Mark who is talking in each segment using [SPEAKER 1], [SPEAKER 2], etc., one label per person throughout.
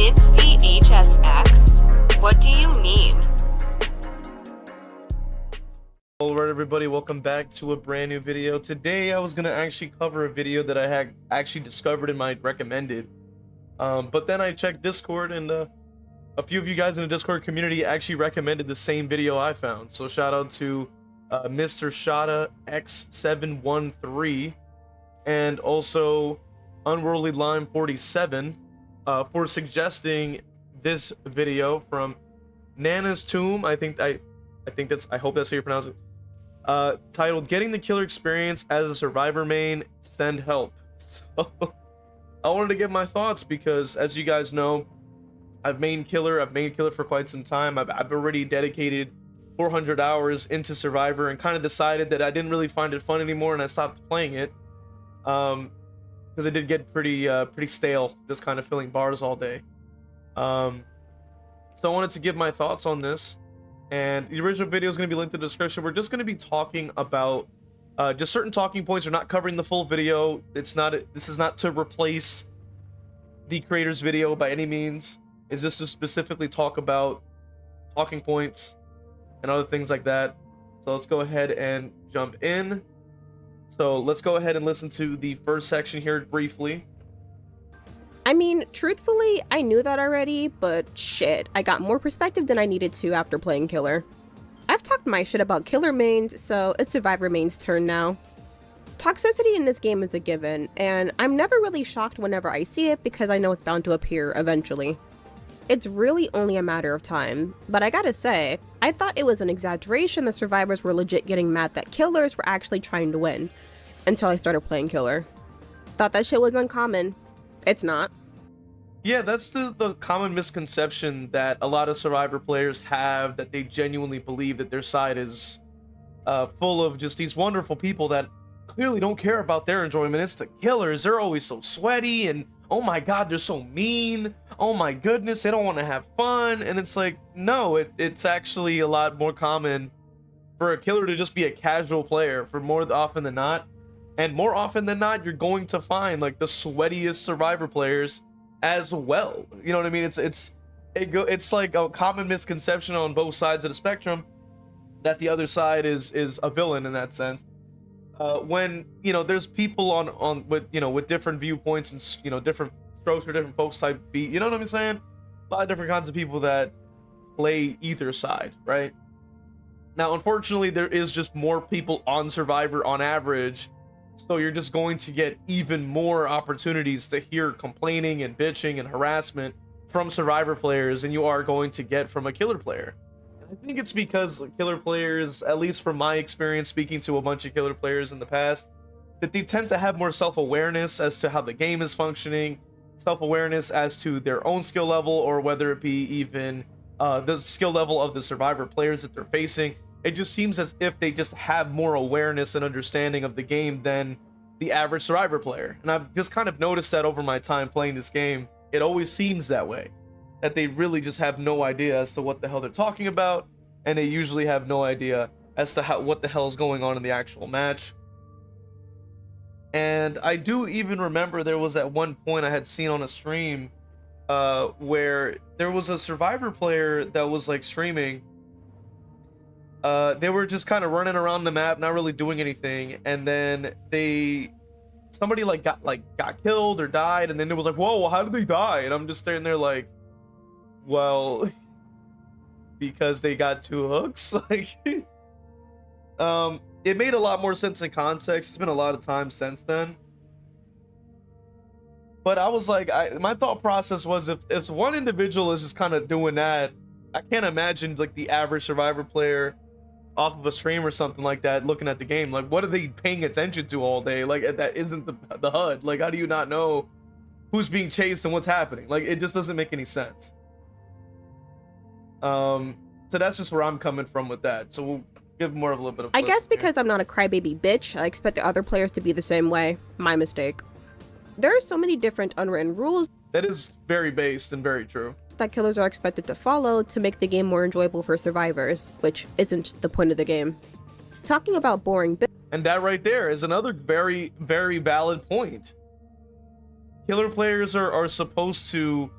[SPEAKER 1] It's v.h.s.x. What do you mean?
[SPEAKER 2] Alright everybody, welcome back to a brand new video. Today I was going to actually cover a video that I had actually discovered in my recommended. But then I checked Discord and a few of you guys in the Discord community actually recommended the same video I found. So shout out to Mr. Shada X713 and also Unworldly Lime 47 for suggesting this video from Nana's Tomb. I hope that's how you pronounce it. Titled "Getting the Killer Experience as a Survivor Main. Send Help." So I wanted to give my thoughts because, as you guys know, I've main killer for quite some time. I've already dedicated 400 hours into Survivor and kind of decided that I didn't really find it fun anymore, and I stopped playing it because it did get pretty stale, just kind of filling bars all day. So I wanted to give my thoughts on this, and the original video is going to be linked in the description. We're just going to be talking about just certain talking points. We're not covering the full video. This is not to replace the creator's video by any means. It's just to specifically talk about talking points and other things like that. So let's go ahead and jump in. So let's go ahead and listen to the first section here briefly.
[SPEAKER 3] I mean, truthfully, I knew that already, but shit, I got more perspective than I needed to after playing Killer. I've talked my shit about Killer mains, so it's Survivor mains' turn now. Toxicity in this game is a given, and I'm never really shocked whenever I see it because I know it's bound to appear eventually. It's really only a matter of time, but I gotta say, I thought it was an exaggeration that survivors were legit getting mad that killers were actually trying to win, until I started playing Killer. Thought that shit was uncommon. It's not.
[SPEAKER 2] Yeah, that's the common misconception that a lot of Survivor players have, that they genuinely believe that their side is full of just these wonderful people that clearly don't care about their enjoyment. It's the killers. They're always so sweaty and oh my god, they're so mean. Oh my goodness, they don't want to have fun. And it's like, no, it's actually a lot more common for a killer to just be a casual player for more often than not. And more often than not, you're going to find like the sweatiest Survivor players as well. You know what I mean? It's like a common misconception on both sides of the spectrum that the other side is a villain in that sense. When there's people with different viewpoints and different strokes for different folks type beat. You know what I'm saying? A lot of different kinds of people that play either side, right? Now, unfortunately, there is just more people on Survivor on average. So you're just going to get even more opportunities to hear complaining and bitching and harassment from Survivor players than you are going to get from a killer player. And I think it's because killer players, at least from my experience speaking to a bunch of killer players in the past, that they tend to have more self-awareness as to how the game is functioning, self-awareness as to their own skill level, or whether it be even the skill level of the Survivor players that they're facing. It just seems as if they just have more awareness and understanding of the game than the average Survivor player. And I've just kind of noticed that over my time playing this game. It always seems that way, that they really just have no idea as to what the hell they're talking about, and they usually have no idea as to what the hell is going on in the actual match. And I do even remember there was at one point I had seen on a stream where there was a Survivor player that was like streaming. They were just kind of running around the map, not really doing anything, and then somebody got killed or died, and then it was like, whoa, how did they die? And I'm just standing there like, well, because they got two hooks. Like, it made a lot more sense in context. It's been a lot of time since then, but I was like, my thought process was, if one individual is just kind of doing that, I can't imagine like the average Survivor player off of a stream or something like that looking at the game. Like, what are they paying attention to all day? Like, that isn't the HUD. Like, how do you not know who's being chased and what's happening? Like, it just doesn't make any sense. So that's just where I'm coming from with that. So we'll give more of a little bit of
[SPEAKER 3] I guess because I'm not a crybaby bitch, I expect the other players to be the same way. My mistake. There are so many different unwritten rules
[SPEAKER 2] that is very based and very true
[SPEAKER 3] that killers are expected to follow to make the game more enjoyable for survivors, which isn't the point of the game. Talking about boring
[SPEAKER 2] and that right there is another very, very valid point. Killer players are supposed to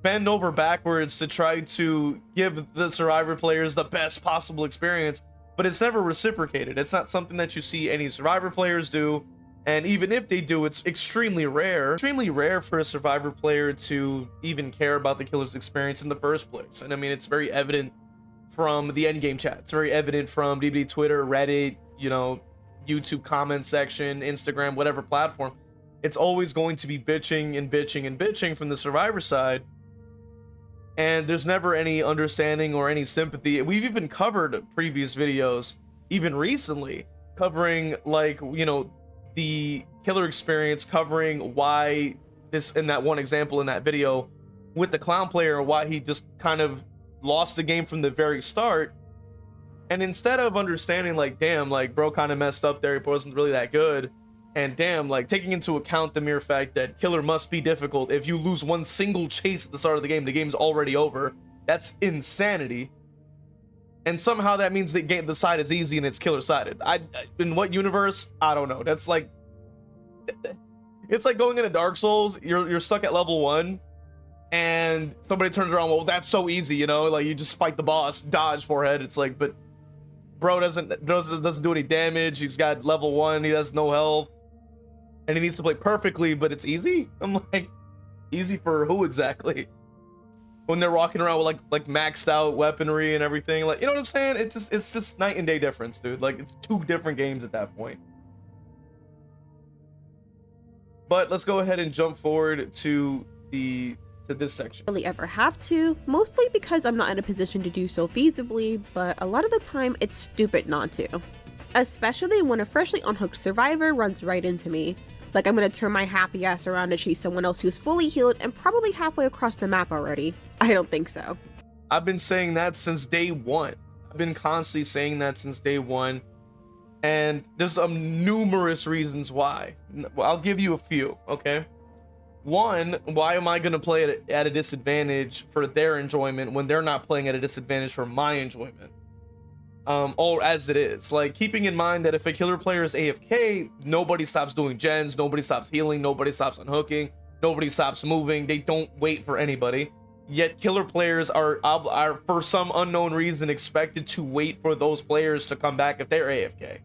[SPEAKER 2] bend over backwards to try to give the Survivor players the best possible experience, but it's never reciprocated. It's not something that you see any Survivor players do, and even if they do, it's extremely rare for a Survivor player to even care about the killer's experience in the first place. And I mean, it's very evident from the endgame chat. It's very evident from DBD Twitter, Reddit, you know, YouTube comment section, Instagram, whatever platform. It's always going to be bitching and bitching and bitching from the Survivor side, and there's never any understanding or any sympathy. We've even covered previous videos, even recently, covering, like, you know, the killer experience, covering why this, in that one example in that video with the clown player, why he just kind of lost the game from the very start. And instead of understanding, like, damn, like, bro kind of messed up there, he wasn't really that good, and damn, like, taking into account the mere fact that killer must be difficult. If you lose one single chase at the start of the game's already over. That's insanity. And somehow that means that the side is easy and it's killer sided. In what universe? I don't know. That's like, it's like going into Dark Souls. You're stuck at level 1, and somebody turns around, well, that's so easy, you know, like, you just fight the boss, dodge, forehead. It's like, but bro doesn't do any damage. He's got level 1. He has no health, and he needs to play perfectly, but it's easy. I'm like, easy for who exactly? When they're walking around with like maxed out weaponry and everything, like, you know what I'm saying? It's just night and day difference, dude. Like, it's two different games at that point. But let's go ahead and jump forward to this section.
[SPEAKER 3] Really ever have to, mostly because I'm not in a position to do so feasibly, but a lot of the time it's stupid not to. Especially when a freshly unhooked Survivor runs right into me. Like, I'm gonna turn my happy ass around to chase someone else who's fully healed and probably halfway across the map already. I don't think so.
[SPEAKER 2] I've been saying that since day one. I've been constantly saying that since day one. And there's numerous reasons why. I'll give you a few, okay? One, why am I gonna play at a disadvantage for their enjoyment when they're not playing at a disadvantage for my enjoyment? Or as it is, like, keeping in mind that if a killer player is AFK, nobody stops doing gens, nobody stops healing, nobody stops unhooking, nobody stops moving, they don't wait for anybody. Yet killer players are for some unknown reason expected to wait for those players to come back if they're AFK.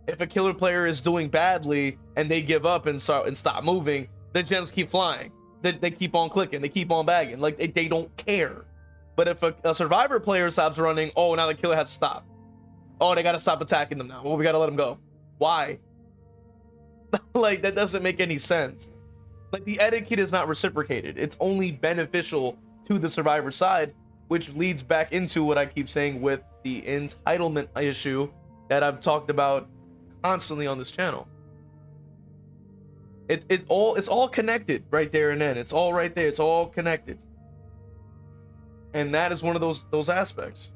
[SPEAKER 2] If a killer player is doing badly and they give up and stop moving, the gens keep flying. They keep on clicking, they keep on bagging, like, they don't care. But if a Survivor player stops running, oh, now the killer has to stop. Oh, they gotta stop attacking them now. Well, we gotta let them go. Why? Like, that doesn't make any sense. Like, the etiquette is not reciprocated. It's only beneficial to the Survivor side, which leads back into what I keep saying with the entitlement issue that I've talked about constantly on this channel. It's all connected right there and then. It's all right there. It's all connected. And that is one of those aspects.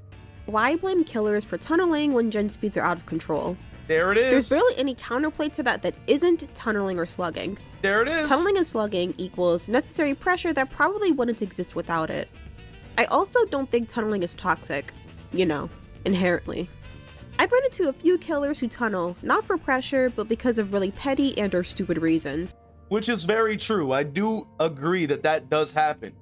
[SPEAKER 3] Why blame killers for tunneling when gen speeds are out of control?
[SPEAKER 2] There it is.
[SPEAKER 3] There's barely any counterplay to that isn't tunneling or slugging.
[SPEAKER 2] There it is.
[SPEAKER 3] Tunneling and slugging equals necessary pressure that probably wouldn't exist without it. I also don't think tunneling is toxic, you know, inherently. I've run into a few killers who tunnel, not for pressure, but because of really petty and or stupid reasons.
[SPEAKER 2] Which is very true. I do agree that does happen.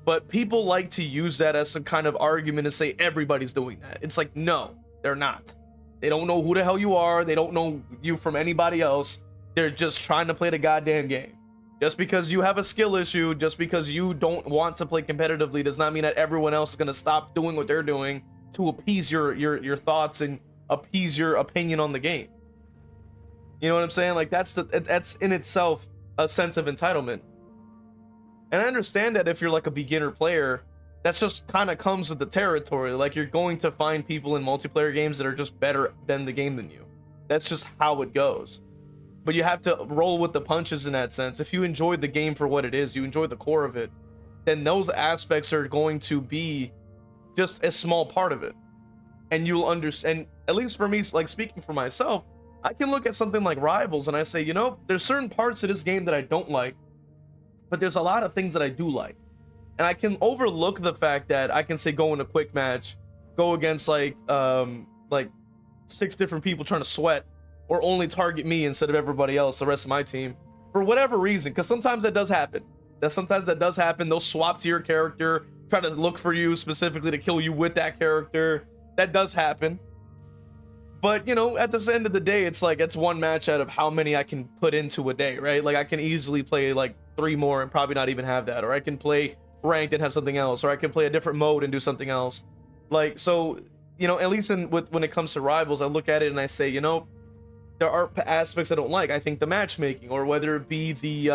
[SPEAKER 2] But people like to use that as some kind of argument to say everybody's doing that. It's like, no, they're not. They don't know who the hell you are. They don't know you from anybody else. They're just trying to play the goddamn game. Just because you have a skill issue, just because you don't want to play competitively, does not mean that everyone else is going to stop doing what they're doing to appease your thoughts and appease your opinion on the game. You know what I'm saying? Like, that's in itself a sense of entitlement. And I understand that if you're like a beginner player, that's just kind of comes with the territory. Like, you're going to find people in multiplayer games that are just better than the game than you. That's just how it goes. But you have to roll with the punches in that sense. If you enjoy the game for what it is, you enjoy the core of it, then those aspects are going to be just a small part of it. And you'll understand, at least for me, like, speaking for myself, I can look at something like Rivals and I say, you know, there's certain parts of this game that I don't like, but there's a lot of things that I do like. And I can overlook the fact that I can say go in a quick match, go against like 6 different people trying to sweat, or only target me instead of everybody else, the rest of my team, for whatever reason, because sometimes that does happen. That sometimes that does happen. They'll swap to your character, try to look for you specifically to kill you with that character. That does happen. But, you know, at the end of the day, it's like, it's one match out of how many I can put into a day, right? Like, I can easily play like 3 more and probably not even have that. Or I can play ranked and have something else. Or I can play a different mode and do something else. Like, so, you know, at least when it comes to rivals, I look at it and I say, you know, there are aspects I don't like. I think the matchmaking, or whether it be the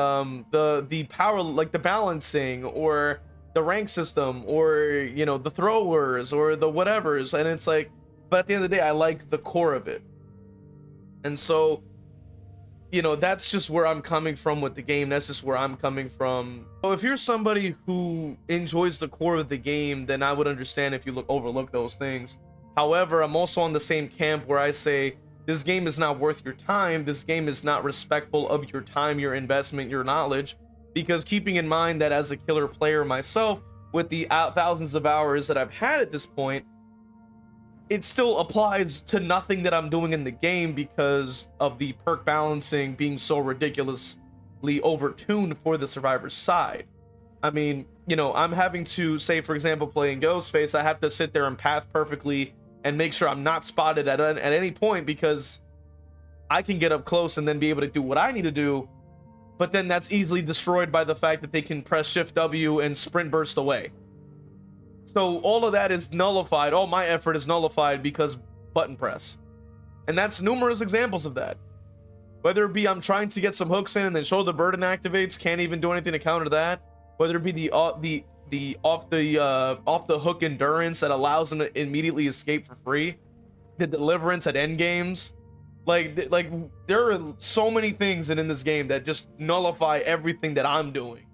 [SPEAKER 2] power, like the balancing, or the rank system, or, you know, the throwers, or the whatevers. And it's like, but at the end of the day, I like the core of it. And so, you know, that's just where I'm coming from with the game. That's just where I'm coming from. So if you're somebody who enjoys the core of the game, then I would understand if you overlook those things. However, I'm also on the same camp where I say, this game is not worth your time. This game is not respectful of your time, your investment, your knowledge. Because keeping in mind that as a killer player myself, with the thousands of hours that I've had at this point, it still applies to nothing that I'm doing in the game because of the perk balancing being so ridiculously overtuned for the survivor's side. I mean, you know, I'm having to, say, for example, playing Ghostface, I have to sit there and path perfectly and make sure I'm not spotted at any point, because I can get up close and then be able to do what I need to do, but then that's easily destroyed by the fact that they can press Shift W and sprint burst away. So all of that is nullified. All my effort is nullified because button press. And that's numerous examples of that. Whether it be I'm trying to get some hooks in and then Shoulder Burden activates, can't even do anything to counter that. Whether it be the off the hook endurance that allows them to immediately escape for free. The deliverance at end games. Like there are so many things in this game that just nullify everything that I'm doing.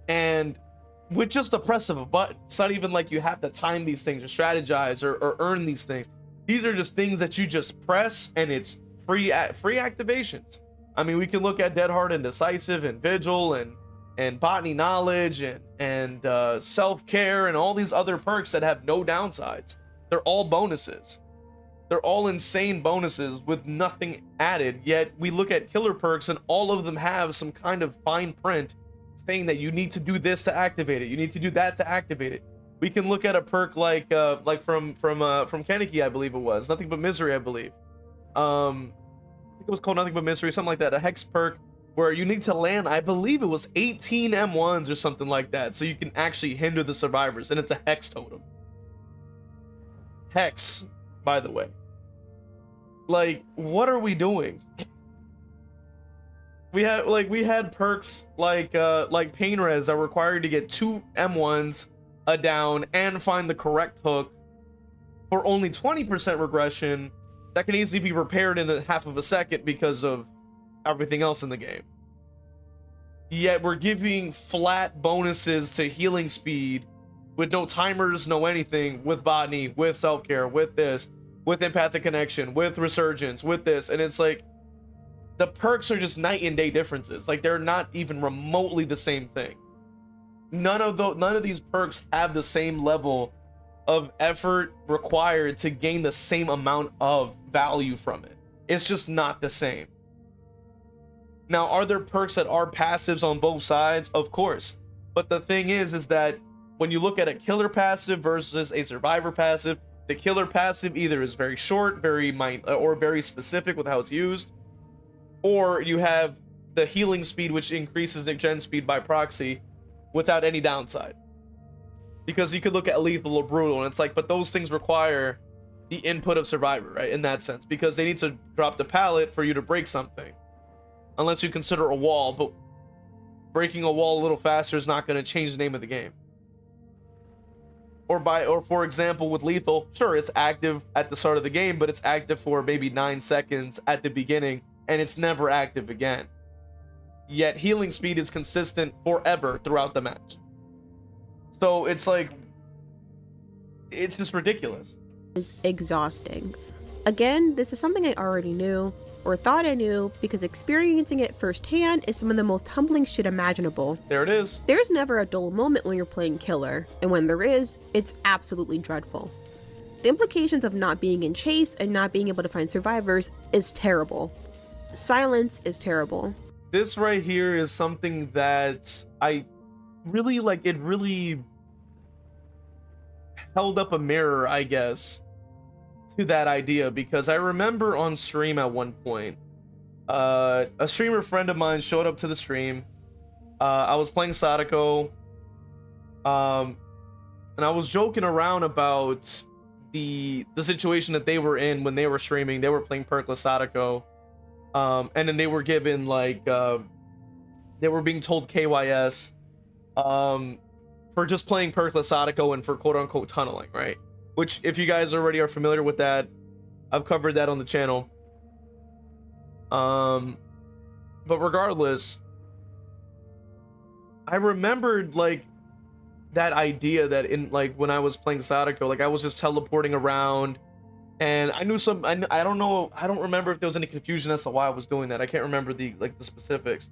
[SPEAKER 2] And with just the press of a button, it's not even like you have to time these things or strategize or earn these things. These are just things that you just press and it's free activations. I mean, we can look at Dead Hard and Decisive and Vigil and Botany Knowledge and Self-Care and all these other perks that have no downsides. They're all bonuses. They're all insane bonuses with nothing added, yet we look at killer perks and all of them have some kind of fine print saying that you need to do this to activate it, you need to do that to activate it. We can look at a perk like from Kaneki, I believe it was Nothing But Misery, I believe. I think it was called Nothing But Misery, something like that, a hex perk where you need to land, I believe it was 18 M1s or something like that, so you can actually hinder the survivors, and it's a hex totem. Hex, by the way. Like, what are we doing? We had perks like Pain Res that require you to get 2 M1s a down and find the correct hook for only 20% regression that can easily be repaired in a half of a second because of everything else in the game. Yet we're giving flat bonuses to healing speed with no timers, no anything, with Botany, with Self-Care, with this, with Empathic Connection, with Resurgence, with this, and it's like the perks are just night and day differences. Like, they're not even remotely the same thing. None of these perks have the same level of effort required to gain the same amount of value from it. It's just not the same. Now, are there perks that are passives on both sides? Of course. But the thing is that when you look at a killer passive versus a survivor passive, the killer passive either is very short, or very specific with how it's used, or you have the healing speed, which increases the gen speed by proxy without any downside. Because you could look at lethal or brutal, and it's like, but those things require the input of survivor, right? In that sense, because they need to drop the pallet for you to break something. Unless you consider a wall, but breaking a wall a little faster is not going to change the name of the game. Or for example, with lethal, sure, it's active at the start of the game, but it's active for maybe 9 seconds at the beginning, and it's never active again. Yet healing speed is consistent forever throughout the match. So it's like, it's just ridiculous.
[SPEAKER 3] It's exhausting. Again, this is something I already knew, or thought I knew, because experiencing it firsthand is some of the most humbling shit imaginable.
[SPEAKER 2] There it is.
[SPEAKER 3] There's never a dull moment when you're playing killer, and when there is, it's absolutely dreadful. The implications of not being in chase and not being able to find survivors is terrible. Silence is terrible.
[SPEAKER 2] this right here is something that I really like. It really held up a mirror, I guess, to that idea, because I remember on stream at one point, a streamer friend of mine showed up to the stream. I was playing Sadako, and I was joking around about the situation that they were in when they were streaming. They were playing Perk Sadako, and then they were given like they were being told KYS for just playing Perk Sadako and for quote unquote tunneling, right? Which, if you guys already are familiar with that, I've covered that on the channel. But regardless, I remembered like that idea that in like when I was playing Sadako, like I was just teleporting around, and I knew some. I don't know. I don't remember if there was any confusion as to why I was doing that. I can't remember the specifics,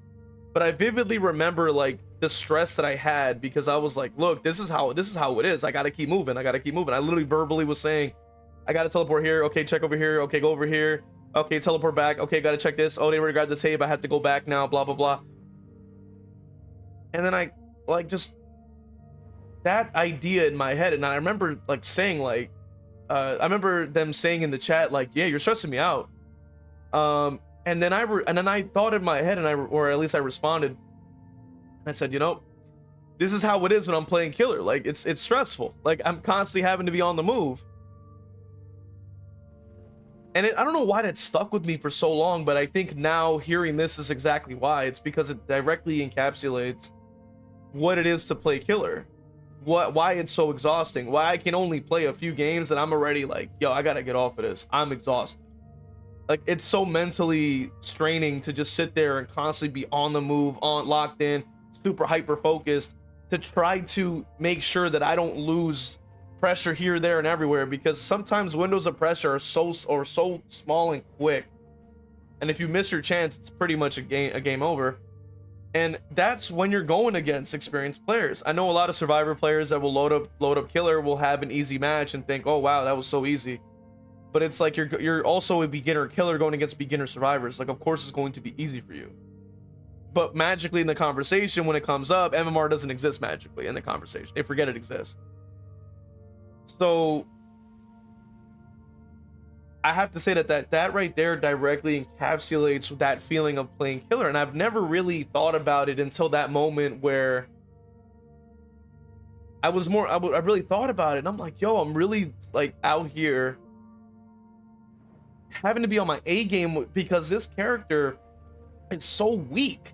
[SPEAKER 2] but I vividly remember like the stress that I had, because I was like, look, this is how it is. I gotta keep moving. I literally verbally was saying, I gotta teleport here. Okay, check over here. Okay, go over here. Okay, teleport back. Okay, gotta check this. Oh, they already grabbed the tape. I have to go back now. Blah blah blah. And then I like just that idea in my head, and I remember like saying like, I remember them saying in the chat like, yeah, you're stressing me out. And then I thought in my head, or at least I responded. I said, you know, this is how it is when I'm playing killer. Like it's stressful. Like I'm constantly having to be on the move. And I don't know why that stuck with me for so long, but I think now hearing this is exactly why. It's because it directly encapsulates what it is to play killer. Why it's so exhausting. Why I can only play a few games and I'm already like, yo, I gotta get off of this. I'm exhausted. Like it's so mentally straining to just sit there and constantly be on the move, locked in, super hyper focused, to try to make sure that I don't lose pressure here, there, and everywhere, because sometimes windows of pressure are so small and quick, and if you miss your chance, it's pretty much a game over. And that's when you're going against experienced players. I know a lot of Survivor players that will load up killer will have an easy match and think, oh wow, that was so easy. But it's like you're also a beginner killer going against beginner survivors. Like of course it's going to be easy for you. But magically in the conversation, when it comes up, MMR doesn't exist magically in the conversation. They forget it exists. So I have to say that right there directly encapsulates that feeling of playing killer. And I've never really thought about it until that moment where I really thought about it, and I'm like, yo, I'm really like out here having to be on my A game because this character is so weak.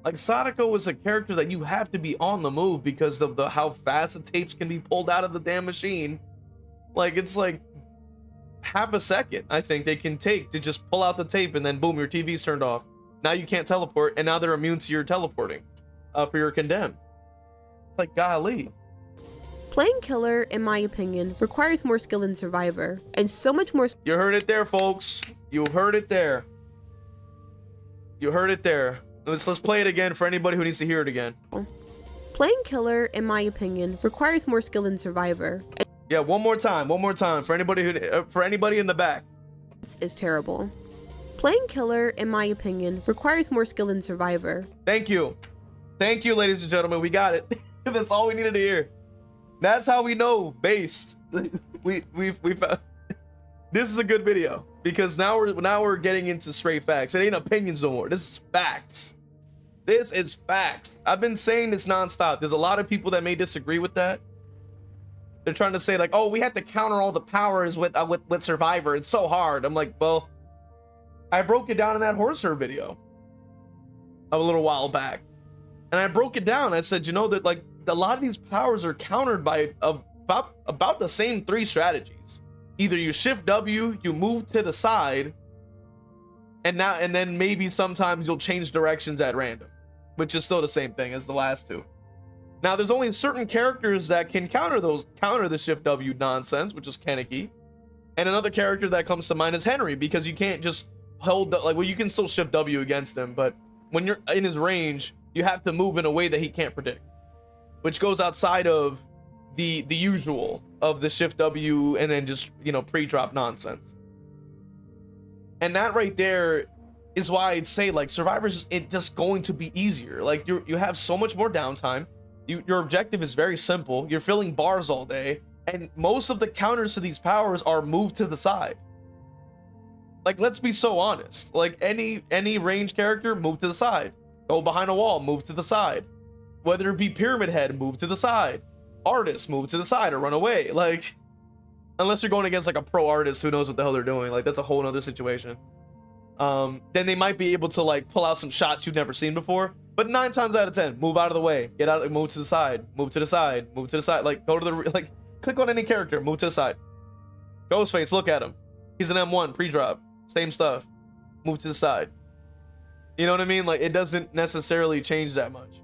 [SPEAKER 2] Like Sadako is a character that you have to be on the move because of how fast the tapes can be pulled out of the damn machine. Like it's like half a second I think they can take to just pull out the tape, and then boom, your TV's turned off. Now you can't teleport, and now they're immune to your teleporting for your condemn. It's like, golly.
[SPEAKER 3] Playing killer, in my opinion, requires more skill than Survivor, and so much more.
[SPEAKER 2] You heard it there, folks. You heard it there. You heard it there. Let's play it again for anybody who needs to hear it again.
[SPEAKER 3] Playing killer, in my opinion, requires more skill than Survivor.
[SPEAKER 2] Yeah, one more time for anybody in the back.
[SPEAKER 3] Is terrible. Playing killer, in my opinion, requires more skill than Survivor.
[SPEAKER 2] Thank you, ladies and gentlemen. We got it. That's all we needed to hear. That's how we know based. we found this is a good video, because now we're getting into straight facts. It ain't opinions no more. This is facts. This is facts. I've been saying this nonstop. There's a lot of people that may disagree with that. They're trying to say like, oh, we have to counter all the powers with Survivor. It's so hard. I'm like, well, I broke it down in that Horser video a little while back, and I broke it down. I said, you know, that like a lot of these powers are countered by about the same 3 strategies. Either you shift W, you move to the side, and then maybe sometimes you'll change directions at random, which is still the same thing as the last 2. Now, there's only certain characters that can counter the shift W nonsense, which is Kaneki. And another character that comes to mind is Henry, because you can't just hold you can still shift W against him, but when you're in his range, you have to move in a way that he can't predict, which goes outside of the usual of the shift W and then just, you know, pre-drop nonsense. And that right there is why I'd say like Survivor's it just going to be easier. Like you have so much more downtime. Your objective is very simple. You're filling bars all day, and most of the counters to these powers are moved to the side. Like, let's be so honest. Like any range character, move to the side. Go behind a wall, move to the side. Whether it be Pyramid Head, move to the side. Artist, move to the side or run away. Like, unless you're going against like a pro artist who knows what the hell they're doing, like that's a whole nother situation. Then they might be able to like pull out some shots you've never seen before. But 9 times out of 10, move out of the way, get out, move to the side, move to the side, move to the side. Like go to the like, click on any character, move to the side. Ghostface, look at him. He's an M1 pre-drop, same stuff. Move to the side. You know what I mean? Like it doesn't necessarily change that much.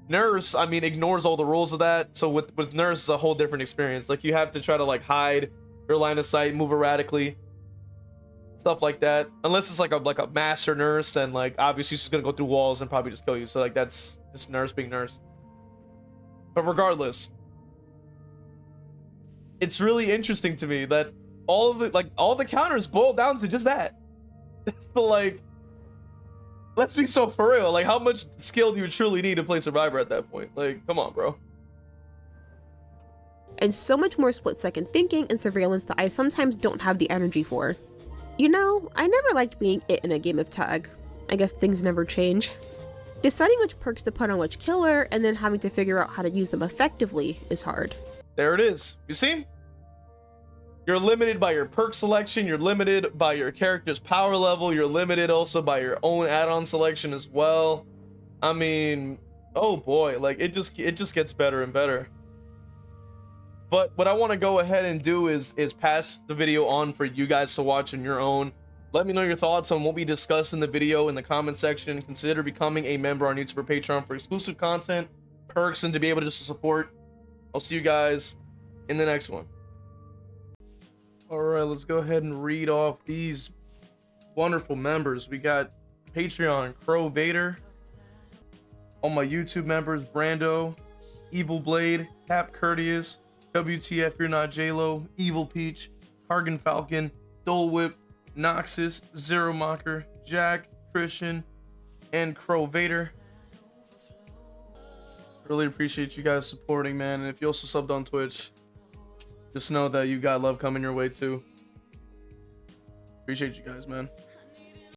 [SPEAKER 2] Nurse, I mean, ignores all the rules of that. So with Nurse, it's a whole different experience. Like you have to try to like hide your line of sight, move erratically, stuff like that. Unless it's like a master nurse, then like obviously she's gonna go through walls and probably just kill you. So like that's just Nurse being Nurse. But regardless, it's really interesting to me that all the counters boil down to just that. But like, let's be so for real. Like, how much skill do you truly need to play Survivor at that point? Like, come on, bro.
[SPEAKER 3] And so much more split-second thinking and surveillance that I sometimes don't have the energy for. You know, I never liked being it in a game of tag. I guess things never change. Deciding which perks to put on which killer and then having to figure out how to use them effectively is hard.
[SPEAKER 2] There it is. You see? You're limited by your perk selection, you're limited by your character's power level, you're limited also by your own add-on selection as well. I mean, oh boy, like it just gets better and better. But what I want to go ahead and do is pass the video on for you guys to watch on your own. Let me know your thoughts on what we discussed in the video in the comment section. Consider becoming a member on YouTube or Patreon for exclusive content, perks, and to be able to just support. I'll see you guys in the next one. All right, let's go ahead and read off these wonderful members. We got Patreon, Crow Vader. All my YouTube members, Brando, Evil Blade, Cap Courteous, WTF You're Not J-Lo, Evil Peach, Hargan Falcon, Dole Whip, Noxus, Zero Mocker, Jack, Christian, and Crow Vader. Really appreciate you guys supporting, man. And if you also subbed on Twitch, just know that you got love coming your way too. Appreciate you guys, man.